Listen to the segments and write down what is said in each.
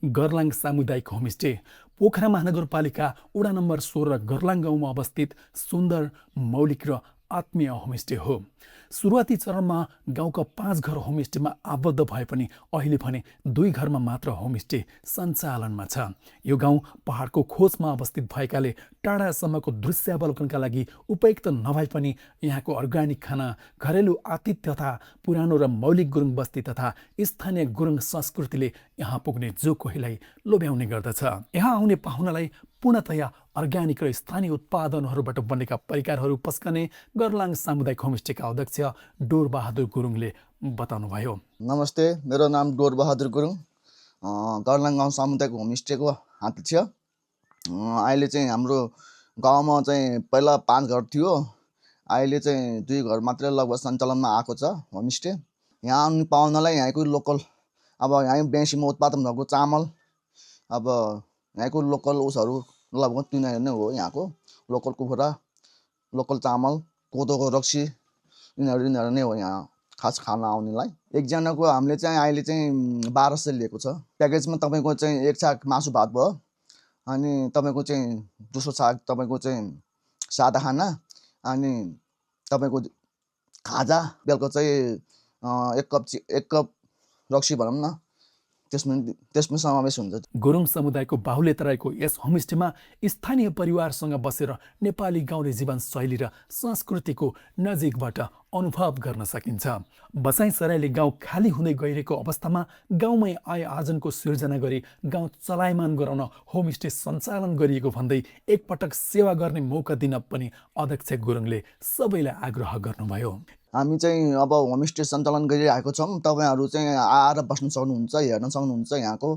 गर्लाङ सामुदायिक होमस्टे पोखरा महानगरपालिका वडा नम्बर 16 गर्लाङ गाउँमा अवस्थित सुन्दर, मौलिक र आत्मीय होमस्टे हो। सुरुवाती चरणमा गाउँका 5 घर होमस्टेमा आबद्ध भए पनि अहिले भने 2 घरमा मात्र होमस्टे सञ्चालनमा छ। यो गाउँ पहाडको खोजमा अवस्थित भएकाले टाढासम्मको दृश्यावलोकनका लागि उपयुक्त नभए पनि यहाँको अर्ग्यानिक खाना, घरेलु आतिथ्य तथा पुरानो र मौलिक गुरुङ बस्ती तथा स्थानीय गुरुङ संस्कृतिले यहाँ पुग्ने जो कोहीलाई लोभ्याउने गर्दछ। यहाँ आउने पाहुनालाई पूर्णतया अर्ग्यानिक र स्थानीय उत्पादनहरूबाट बनेका परिकारहरू पस्कने गर्लाङ सामुदायिक होमस्टेका अध्यक्ष डोरबहादुर गुरुङले बताउनुभयो। नमस्ते, मेरो नाम डोरबहादुर गुरुङ, गर्लाङ गाउँ सामुदायिक होमस्टेको अध्यक्ष। अहिले चाहिँ हाम्रो गाउँमा चाहिँ पहिला 5 घर थियो, अहिले चाहिँ 2 घर मात्रै लगभग सञ्चालनमा आएको छ होमस्टे। यहाँ आउने पाहुनालाई यहाँको लोकल, अब यहाँ बेसीमा उत्पादन भएको चामल, अब यहाँको लोकल उसहरू लगभग तिनीहरू नै हो। यहाँको लोकल कुखुरा, लोकल चामल, कोदोको रक्सी, यिनीहरू नै हो यहाँ खास खाना आउनेलाई। एकजनाको हामीले चाहिँ अहिले चाहिँ 1200 लिएको छ। प्याकेजमा तपाईँको चाहिँ 1 छाक मासु भात भयो, अनि तपाईँको चाहिँ दोस्रो छाक तपाईँको चाहिँ सादा खाना, अनि तपाईँको खाजा, बेलुका चाहिँ 1 कप रक्सी भनौँ न, त्यसमा समावेश हुन्छ। गुरुङ समुदायको बाहुल्यता रहेको यस होमस्टेमा स्थानीय परिवारसँग बसेर नेपाली गाउँले जीवनशैली र संस्कृतिको नजिकबाट अनुभव गर्न सकिन्छ। बसाइसराईले गाउँ खाली हुँदै गइरहेको अवस्थामा गाउँमै आय आर्जनको सिर्जना गरी गाउँ चलायमान गराउन होमस्टे सञ्चालन गरिएको भन्दै एकपटक सेवा गर्ने मौका दिन पनि अध्यक्ष गुरुङले सबैलाई आग्रह गर्नुभयो। हामी चाहिँ अब होमस्टे सञ्चालन गरिरहेको छौँ। तपाईँहरू चाहिँ आएर बस्न सक्नुहुन्छ, हेर्न सक्नुहुन्छ। यहाँको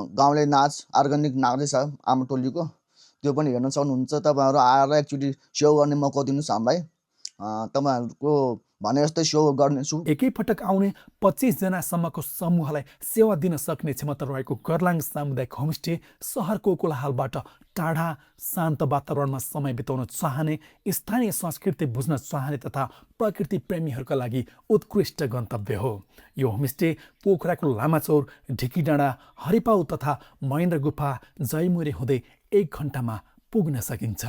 गाउँले नाच, अर्ग्यानिक नाच्दै छ आमा टोलीको, त्यो पनि हेर्न सक्नुहुन्छ। तपाईँहरू आएर एकचोटि सेवा गर्ने मौका दिनुहोस् हामीलाई, तपाईँहरूको भने जस्तै सेवा गर्नेछु। एकैपटक आउने 25 जनासम्मको समूहलाई सेवा दिन सक्ने क्षमता रहेको गर्लाङ सामुदायिक होमस्टे सहरको कोलाहलबाट टाढा, शान्त वातावरणमा समय बिताउन चाहने, स्थानीय संस्कृति बुझ्न चाहने तथा प्रकृति प्रेमीहरूका लागि उत्कृष्ट गन्तव्य हो। यो होमस्टे पोखराको लामाचौर, ढिकीडाँडा, हरिपाउ तथा महेन्द्र गुफा, जयमुरे हुँदै 1 घन्टामा पुग्न सकिन्छ।